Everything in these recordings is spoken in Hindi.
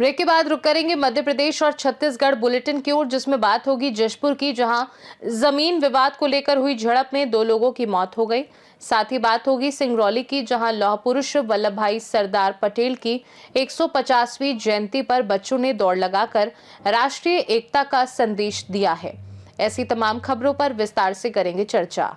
ब्रेक के बाद रुक करेंगे मध्य प्रदेश और छत्तीसगढ़ बुलेटिन की ओर, जिसमें बात होगी जशपुर की, जहां जमीन विवाद को लेकर हुई झड़प में 2 लोगों की मौत हो गई। साथ ही बात होगी सिंगरौली की, जहां लौह पुरुष वल्लभ भाई सरदार पटेल की 150वीं जयंती पर बच्चों ने दौड़ लगाकर राष्ट्रीय एकता का संदेश दिया है। ऐसी तमाम खबरों पर विस्तार से करेंगे चर्चा।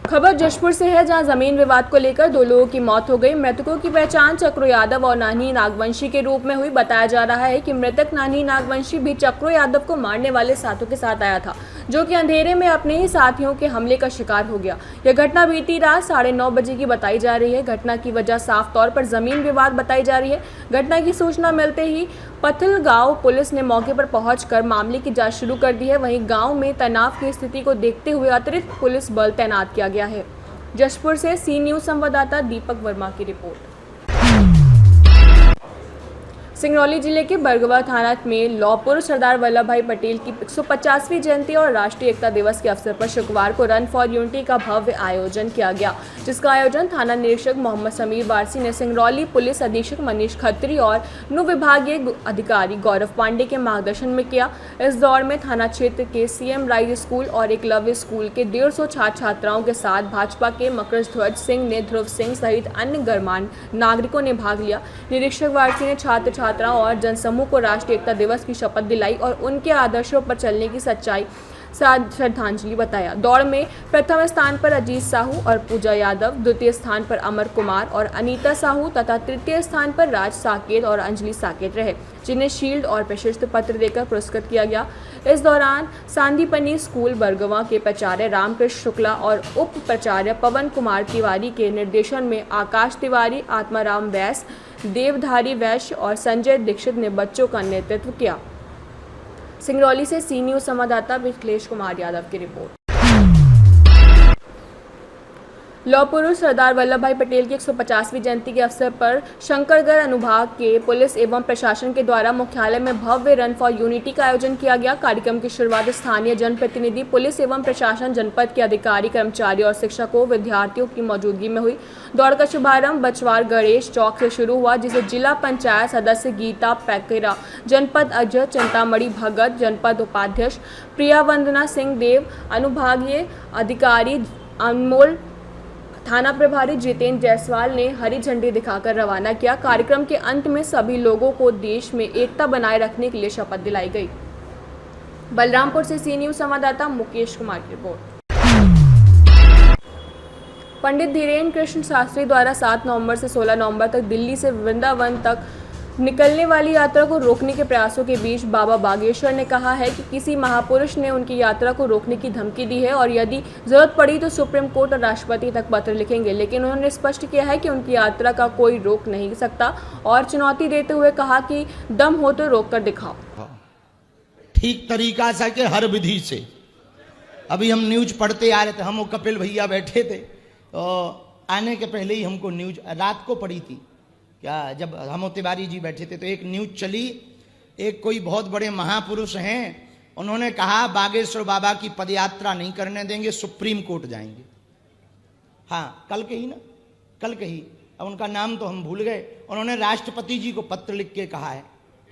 खबर जशपुर से है, जहां जमीन विवाद को लेकर 2 लोगों की मौत हो गई। मृतकों की पहचान चक्रो यादव और नानी नागवंशी के रूप में हुई। बताया जा रहा है कि मृतक नानी नागवंशी भी चक्रो यादव को मारने वाले साथों के साथ आया था, जो कि अंधेरे में अपने ही साथियों के हमले का शिकार हो गया। यह घटना बीती रात 9:30 बजे की बताई जा रही है। घटना की वजह साफ तौर पर जमीन विवाद बताई जा रही है। घटना की सूचना मिलते ही पथलगांव पुलिस ने मौके पर पहुंचकर मामले की जांच शुरू कर दी है। वहीं गांव में तनाव की स्थिति को देखते हुए अतिरिक्त पुलिस बल तैनात किया गया है। जशपुर से सी न्यूज संवाददाता दीपक वर्मा की रिपोर्ट। सिंगरौली जिले के बरगवा थाना में लौह पुरुष सरदार वल्लभ भाई पटेल की 150वीं जयंती और राष्ट्रीय एकता दिवस के अवसर पर शुक्रवार को रन फॉर यूनिटी का भव्य आयोजन किया गया, जिसका आयोजन थाना निरीक्षक मोहम्मद समीर वारसी ने सिंगरौली पुलिस अधीक्षक मनीष खत्री और अनुविभागीय अधिकारी गौरव पांडे के मार्गदर्शन में किया। इस दौड़ में थाना क्षेत्र के सीएम राइज स्कूल और एकलव्य स्कूल के 150 छात्र छात्राओं के साथ भाजपा के मकरध्वज सिंह ने ध्रुव सिंह सहित अन्य गणमान्य नागरिकों ने भाग लिया। निरीक्षक वारसी ने छात्र छात्राओं और जनसमूह को राष्ट्रीय एकता दिवस की शपथ दिलाई और उनके आदर्शों पर चलने की सच्चाई श्रद्धांजलि बताया। दौड़ में प्रथम स्थान पर अजीत साहू और पूजा यादव, द्वितीय स्थान पर अमर कुमार और अनीता साहू तथा तृतीय स्थान पर राज साकेत और अंजलि साकेत रहे, जिन्हें शील्ड और प्रशस्ति पत्र देकर पुरस्कृत किया गया। इस दौरान सांदीपनी स्कूल बरगवा के प्राचार्य रामकृष्ण शुक्ला और उप प्राचार्य पवन कुमार तिवारी के निर्देशन में आकाश तिवारी, आत्माराम वैस, देवधारी वैश्य और संजय दीक्षित ने बच्चों का नेतृत्व किया। सिंगरौली से सी न्यूज संवाददाता मिथिलेश कुमार यादव की रिपोर्ट। लौह पुरुष सरदार वल्लभ भाई पटेल की 150वीं जयंती के अवसर पर शंकरगढ़ अनुभाग के पुलिस एवं प्रशासन के द्वारा मुख्यालय में भव्य रन फॉर यूनिटी का आयोजन किया गया। कार्यक्रम की शुरुआत स्थानीय जनप्रतिनिधि, पुलिस एवं प्रशासन, जनपद के अधिकारी, कर्मचारी और शिक्षकों, विद्यार्थियों की मौजूदगी में हुई। दौड़ का शुभारंभ बचवार गणेश चौक से शुरू हुआ, जिसे जिला पंचायत सदस्य गीता पैकेरा, जनपद अध्यक्ष चिंतामणि भगत, जनपद उपाध्यक्ष प्रिया वंदना सिंह देव, अनुभागीय अधिकारी अनमोल, थाना प्रभारी जितेंद्र जायसवाल ने हरी झंडी दिखाकर रवाना किया। कार्यक्रम के अंत में सभी लोगों को देश में एकता बनाए रखने के लिए शपथ दिलाई गई। बलरामपुर से सी न्यूज संवाददाता मुकेश कुमार की रिपोर्ट। पंडित धीरेन्द्र कृष्ण शास्त्री द्वारा 7 नवंबर से 16 नवंबर तक दिल्ली से वृंदावन तक निकलने वाली यात्रा को रोकने के प्रयासों के बीच बाबा बागेश्वर ने कहा है कि किसी महापुरुष ने उनकी यात्रा को रोकने की धमकी दी है और यदि जरूरत पड़ी तो सुप्रीम कोर्ट और राष्ट्रपति तक पत्र लिखेंगे, लेकिन उन्होंने स्पष्ट किया है कि उनकी यात्रा का कोई रोक नहीं सकता और चुनौती देते हुए कहा कि दम हो तो रोक कर दिखाओ। ठीक तरीका से कि हर विधि से। अभी हम न्यूज पढ़ते आ रहे थे, हम वो कपिल भैया बैठे थे, तो आने के पहले ही हमको न्यूज रात को पड़ी थी क्या, जब हम तिवारी जी बैठे थे तो एक न्यूज चली। एक कोई बहुत बड़े महापुरुष हैं, उन्होंने कहा बागेश्वर बाबा की पदयात्रा नहीं करने देंगे, सुप्रीम कोर्ट जाएंगे। हाँ, कल के ही ना, कल के ही, अब उनका नाम तो हम भूल गए। उन्होंने राष्ट्रपति जी को पत्र लिख के कहा है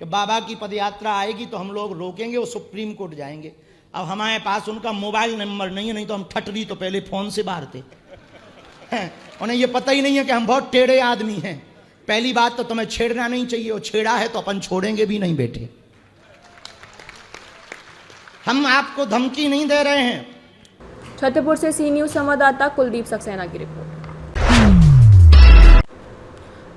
कि बाबा की पदयात्रा आएगी तो हम लोग रोकेंगे, वो सुप्रीम कोर्ट जाएंगे। अब हमारे पास उनका मोबाइल नंबर नहीं है, नहीं तो हम ठटरी तो पहले फोन से मारते। उन्हें ये पता ही नहीं है कि हम बहुत टेढ़े आदमी हैं। पहली बात तो तुम्हें छेड़ना नहीं चाहिए, वो छेड़ा है तो अपन छोड़ेंगे भी नहीं बेटे। हम आपको धमकी नहीं दे रहे हैं। छतरपुर से सी न्यूज संवाददाता कुलदीप सक्सेना की रिपोर्ट।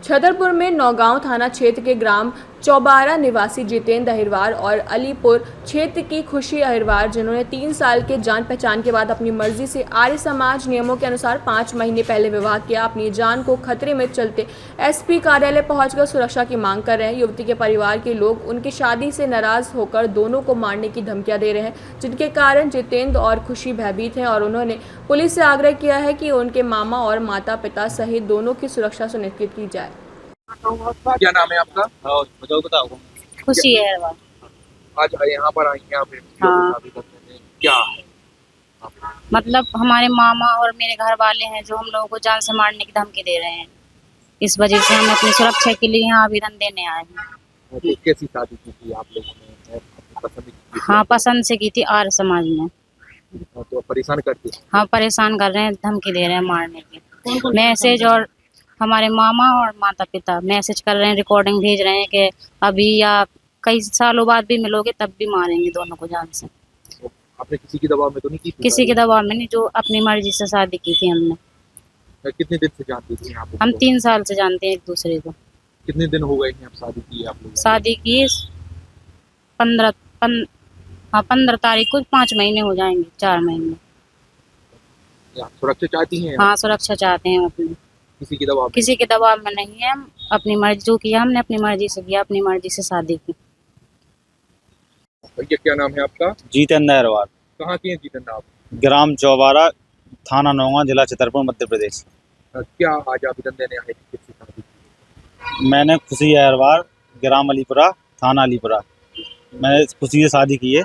छतरपुर में नौगांव थाना क्षेत्र के ग्राम चौबारा निवासी जितेंद्र अहिरवार और अलीपुर क्षेत्र की खुशी अहिरवार, जिन्होंने 3 साल के जान पहचान के बाद अपनी मर्जी से आर्य समाज नियमों के अनुसार 5 महीने पहले विवाह किया, अपनी जान को खतरे में चलते एसपी कार्यालय पहुंचकर सुरक्षा की मांग कर रहे हैं। युवती के परिवार के लोग उनकी शादी से नाराज होकर दोनों को मारने की धमकियां दे रहे हैं, जिनके कारण जितेंद्र और खुशी भयभीत हैं और उन्होंने पुलिस से आग्रह किया है कि उनके मामा और माता पिता सहित दोनों की सुरक्षा सुनिश्चित की जाए। क्या नाम है आपका? बताओ। खुशी है आज यहाँ पर आई हैं आप? हाँ। क्या मतलब हमारे मामा और मेरे घर वाले हैं जो हम लोगों को जान से मारने की धमकी दे रहे हैं। इस वजह से हम अपनी सुरक्षा के लिए यहाँ आवेदन देने आए हैं। तो कैसी शादी की थी आप लोगों ने? अपनी पसंद की थी? हाँ, पसंद से की थी आर्य समाज में। तो परेशान करती? हाँ, परेशान कर रहे हैं, धमकी दे रहे हैं मारने की। मैसेज और हमारे मामा और माता पिता मैसेज कर रहे हैं, रिकॉर्डिंग भेज रहे हैं कि अभी या कई सालों बाद भी मिलोगे तब भी मारेंगे दोनों को जान से। तो आपने किसी की दबाव में तो नहीं की थी? किसी के दबाव में नहीं, जो अपनी मर्जी से शादी की थी हमने। कितने दिन से जानती थी आप? हम 3 साल से जानते हैं एक दूसरे को। कितने दिन हो गए हैं आप शादी की आप लोग? शादी की 15 तारीख को 5 महीने हो जाएंगे, 4 महीने। आप सुरक्षा चाहती हैं? हाँ, सुरक्षा चाहते हैं अपनी, किसी की दबाव में? किसी के दबाव में नहीं है। हम अपनी मर्जी जो किया हमने अपनी मर्जी से किया, अपनी मर्जी से शादी की। भैया क्या नाम है आपका? जितेंद्र अहरवाल, कहाँ के हैं जितेंद्र आप? ग्राम चौबारा, थाना नौगां, जिला छतरपुर, मध्य प्रदेश। क्या आज आवेदन देने आए थे? किसकी शादी की? मैंने खुशी अहरवाल, ग्राम अलीपुरा, थाना अलीपुरा, मैंने खुशी से शादी की है।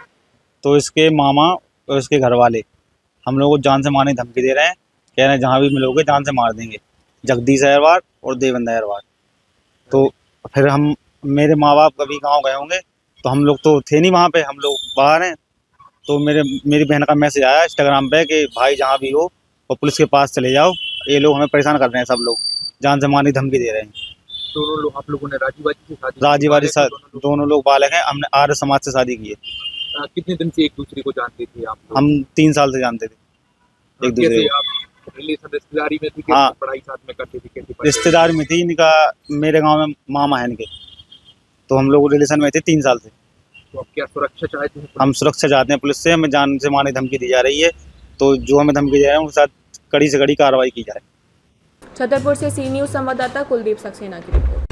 तो इसके मामा और इसके घर वाले हम लोगों को जान से मारने की धमकी दे रहे हैं, कह रहे हैं जहाँ भी मिलोगे जान से मार देंगे। जगदीश अहरवाल और देवेंद्र अहरवाल। तो फिर हम, मेरे माँ बाप कभी गाँव गए होंगे तो हम लोग तो थे नहीं वहाँ पे, हम लोग बाहर हैं। तो मेरी बहन का मैसेज आया इंस्टाग्राम पे कि भाई जहाँ भी हो और पुलिस के पास चले जाओ, ये लोग हमें परेशान कर रहे हैं, सब लोग जान से मारने की धमकी दे रहे हैं। दोनों लोग आप लोगों ने राजीबाजी से शादी? राजीबाजी से दोनों लोग बालक हैं, हमने आर्य समाज से शादी की है। कितने दिन से एक दूसरे को जानते थे आप लोग? हम 3 साल से जानते थे एक दूसरे कैसे को। आप रिलेशन रिश्तेदारी में थे? हाँ। कैसे पढ़ाई साथ में करते थे? कैसे पढ़ाई? रिश्तेदार में थी इनका, मेरे गांव में मामा है इनके, तो हम लोग रिलेशन में थे 3 साल से। तो आप क्या सुरक्षा चाहते हैं? हम सुरक्षा चाहते हैं पुलिस से, हमें जान से मारने की धमकी दी जा रही है। तो जो हमें धमकी दे रहे हैं उनके साथ कड़ी से कड़ी कार्रवाई की जाए। छतरपुर से सी न्यूज़ संवाददाता कुलदीप सक्सेना की रिपोर्ट।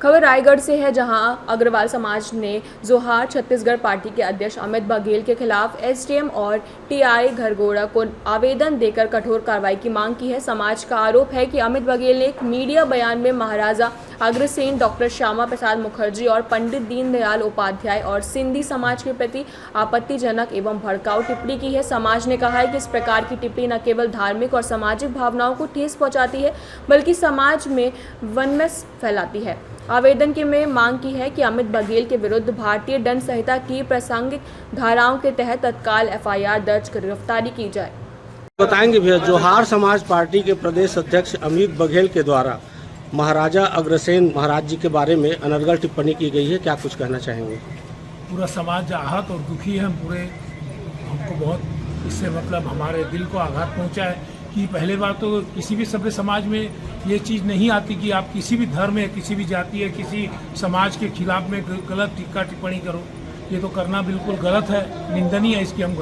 खबर रायगढ़ से है, जहां अग्रवाल समाज ने जोहार छत्तीसगढ़ पार्टी के अध्यक्ष अमित बघेल के खिलाफ एसडीएम और टीआई घरघोड़ा को आवेदन देकर कठोर कार्रवाई की मांग की है। समाज का आरोप है कि अमित बघेल ने एक मीडिया बयान में महाराजा अग्रसेन, डॉक्टर श्यामा प्रसाद मुखर्जी और पंडित दीनदयाल उपाध्याय और सिंधी समाज के प्रति आपत्तिजनक एवं भड़काऊ टिप्पणी की है। समाज ने कहा है कि इस प्रकार की टिप्पणी न केवल धार्मिक और सामाजिक भावनाओं को ठेस पहुंचाती है, बल्कि समाज में वनमस फैलाती है। आवेदन के में मांग की है कि अमित बघेल के विरुद्ध भारतीय दंड संहिता की प्रासंगिक धाराओं के तहत तत्काल एफआईआर दर्ज कर गिरफ्तारी की जाए। बताएंगे भैया, जोहार समाज पार्टी के प्रदेश अध्यक्ष अमित बघेल के द्वारा महाराजा अग्रसेन महाराज जी के बारे में अनर्गल टिप्पणी की गई है, क्या कुछ कहना चाहेंगे? पूरा समाज आहत और दुखी है। हमको बहुत इससे मतलब हमारे दिल को आघात पहुंचा है कि पहले बार तो किसी भी सभ्य समाज में ये चीज़ नहीं आती कि आप किसी भी धर्म है, किसी भी जाति है, किसी समाज के खिलाफ में गलत टीका टिप्पणी करो। ये तो करना बिल्कुल गलत है, निंदनीय है। इसकी हम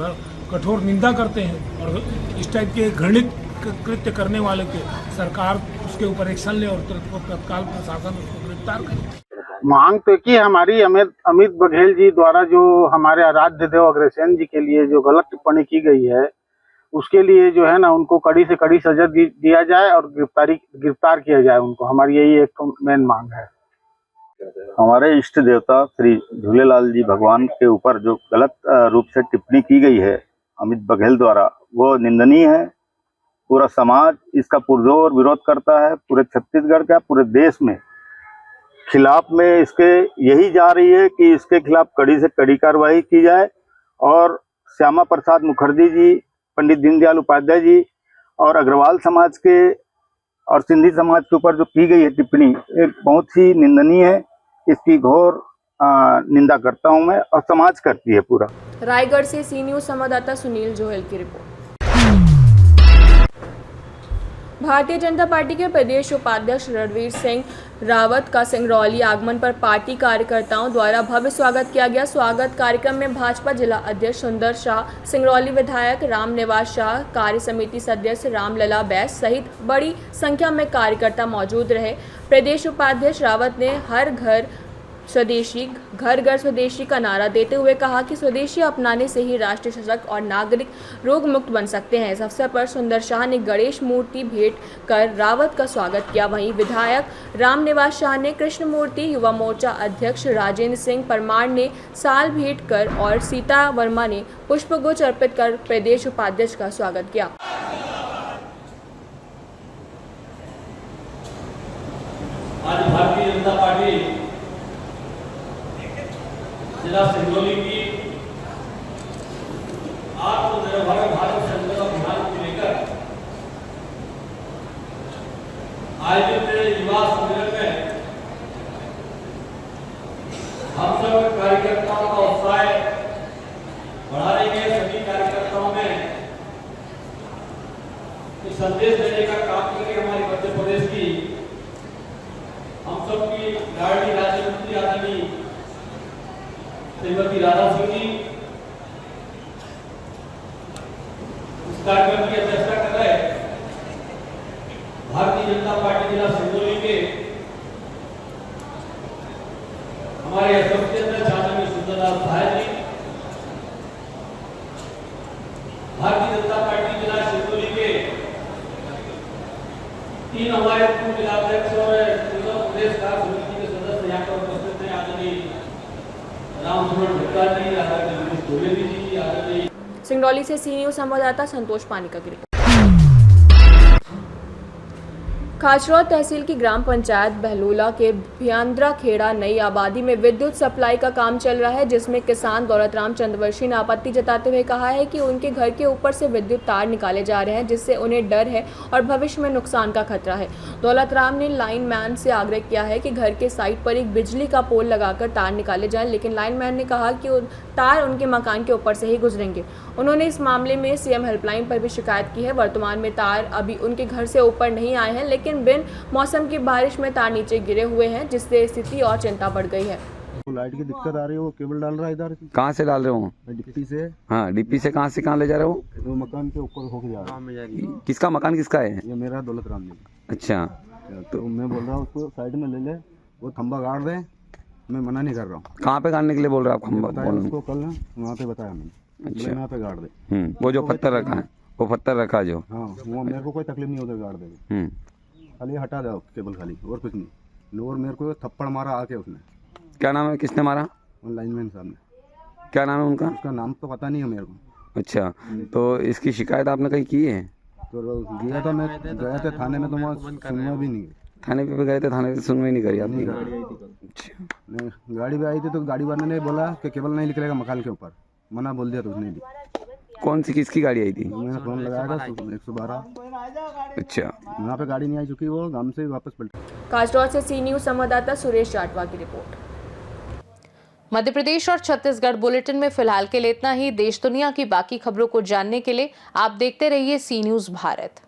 कठोर निंदा करते हैं और इस टाइप के घृणित कृत्य करने वाले के सरकार उसके ऊपर एक्शन ले और तत्काल प्रशासन उसको गिरफ्तार करे। मांग तो की हमारी अमित बघेल जी द्वारा जो हमारे आराध्य देव अग्रसेन जी के लिए जो गलत टिप्पणी की गई है, उसके लिए जो है ना उनको कड़ी से कड़ी सजा दिया जाए और गिरफ्तार किया जाए उनको। हमारी यही एक मेन मांग है। हमारे इष्ट देवता श्री झूलेलाल जी भगवान के ऊपर जो गलत रूप से टिप्पणी की गई है अमित बघेल द्वारा, वो निंदनीय है। पूरा समाज इसका पुरजोर विरोध करता है। पूरे छत्तीसगढ़ का, पूरे देश में खिलाफ में इसके यही जा रही है कि इसके खिलाफ कड़ी से कड़ी कार्रवाई की जाए और श्यामा प्रसाद मुखर्जी जी, पंडित दीनदयाल उपाध्याय जी और अग्रवाल समाज के और सिंधी समाज के ऊपर जो की गई है टिप्पणी, एक बहुत ही निंदनीय है। इसकी घोर निंदा करता हूं मैं और समाज करती है पूरा। रायगढ़ से सी न्यूज़ संवाददाता सुनील जोहल की रिपोर्ट। भारतीय जनता पार्टी के प्रदेश उपाध्यक्ष रणवीर सिंह रावत का सिंगरौली आगमन पर पार्टी कार्यकर्ताओं द्वारा भव्य स्वागत किया गया। स्वागत कार्यक्रम में भाजपा जिला अध्यक्ष सुंदर शाह, सिंगरौली विधायक रामनिवास शाह, कार्य समिति सदस्य रामलला बैस सहित बड़ी संख्या में कार्यकर्ता मौजूद रहे। प्रदेश उपाध्यक्ष रावत ने हर घर स्वदेशी, घर घर स्वदेशी का नारा देते हुए कहा कि स्वदेशी अपनाने से ही राष्ट्र सशक्त और नागरिक रोग मुक्त बन सकते हैं। इस अवसर पर सुंदर शाह ने गणेश मूर्ति भेंट कर रावत का स्वागत किया। वहीं विधायक रामनिवास शाह ने कृष्ण मूर्ति, युवा मोर्चा अध्यक्ष राजेंद्र सिंह परमार ने साल भेंट कर और सीता वर्मा ने पुष्पगुच्छ अर्पित कर प्रदेश उपाध्यक्ष का स्वागत किया। सर्वभर भारत संकल्प अभियान को लेकर आयोजित युवा सम्मेलन में हम सब कार्यकर्ताओं का उत्साह बढ़ाने के सभी कार्यकर्ताओं में ये संदेश देने का काम करके हमारे मध्य प्रदेश की हम सब की लाडली राज्य मंत्री आदरणीय श्रीमती राधा सिंह जी इस कार्यक्रम की अध्यक्षता कर रहे भारतीय जनता पार्टी जिला सिंगरौली के हमारे एसोसिएट अध्यक्ष आदरणीय सुंदरलाल सहाय जी, भारतीय जनता पार्टी जिला सिंगरौली के 3 हमारे पूर्व जिलाध्यक्ष और प्रदेश कार्य समिति के सदस्य यहाँ पर उपस्थित हैं। आदरणीय रामसुमन भट्टा जी, आदरणीय द्विवेदी जी, आदरणीय सिंगरौली से सी न्यूज संवाददाता संतोष पानिका की रिपोर्ट। खाचरौद तहसील की ग्राम पंचायत बहलोला के भियांद्रा खेड़ा नई आबादी में विद्युत सप्लाई का काम चल रहा है, जिसमें किसान दौलतराम चंद्रवंशी ने आपत्ति जताते हुए कहा है कि उनके घर के ऊपर से विद्युत तार निकाले जा रहे हैं, जिससे उन्हें डर है और भविष्य में नुकसान का खतरा है। दौलतराम ने लाइनमैन से आग्रह किया है कि घर के साइड पर एक बिजली का पोल लगाकर तार निकाले जाएं, लेकिन लाइनमैन ने कहा कि तार उनके मकान के ऊपर से ही गुजरेंगे। उन्होंने इस मामले में सीएम हेल्पलाइन पर भी शिकायत की है। वर्तमान में तार अभी उनके घर से ऊपर नहीं आए हैं, लेकिन बिन मौसम की बारिश में तार नीचे गिरे हुए हैं, जिससे स्थिति और चिंता बढ़ गई है। लाइट की दिक्कत आ रही है, वो केबल डाल रहा है इधर। कहाँ से डाल रहे हो? डिप्टी से। हाँ, डिप्टी से कहाँ ले जा रहे हो? वो मकान के ऊपर होके जा रहा है। किसका मकान किसका है? ये मेरा दौलतराम जी। अच्छा, तो मैं बोल रहा हूँ उसको साइड में ले ले, वो खंबा गाड़ दे, मैं मना नहीं कर रहा हूँ। कहाँ पे गाड़ने के लिए बोल रहे हो आप? खंबा उसको कल वहाँ पे बताया मैंने। अच्छा, यहाँ पे गाड़ दे। वो जो पत्थर रखा है, वो पत्थर रखा जो। हाँ, वो मेरे को कोई तकलीफ नहीं होता, गाड़ देगा। खाली हटा दो केबल, खाली और कुछ नहीं। और मेरे को थप्पड़ मारा आके उसने। क्या नाम है? किसने मारा? लाइनमैन साहब ने। क्या नाम है उनका? उसका नाम तो पता नहीं है मेरे को। अच्छा, तो इसकी शिकायत आपने कहीं की है? तो गया था, मैं गया था थाने में, तो वहाँ सुनवा भी नहीं। थाने पे गए थे, थाने पे सुनवाई नहीं करी आपने? अच्छा, गाड़ी भी आई थी तो गाड़ी वाले ने बोला कि केबल नहीं निकलेगा मकान के ऊपर, मना बोल दिया तो उसने भी। कौन सी, किसकी गाड़ी आई थी? मैंने फोन लगाया था 112। अच्छा, वहाँ पे गाड़ी नहीं आई चुकी, वो गांव से वापस पलटी। खाचरौद से सी न्यूज संवाददाता सुरेश जाटवा की रिपोर्ट। मध्य प्रदेश और छत्तीसगढ़ बुलेटिन में फिलहाल के लिए इतना ही। देश दुनिया की बाकी खबरों को जानने के लिए आप देखते रहिए सी न्यूज भारत।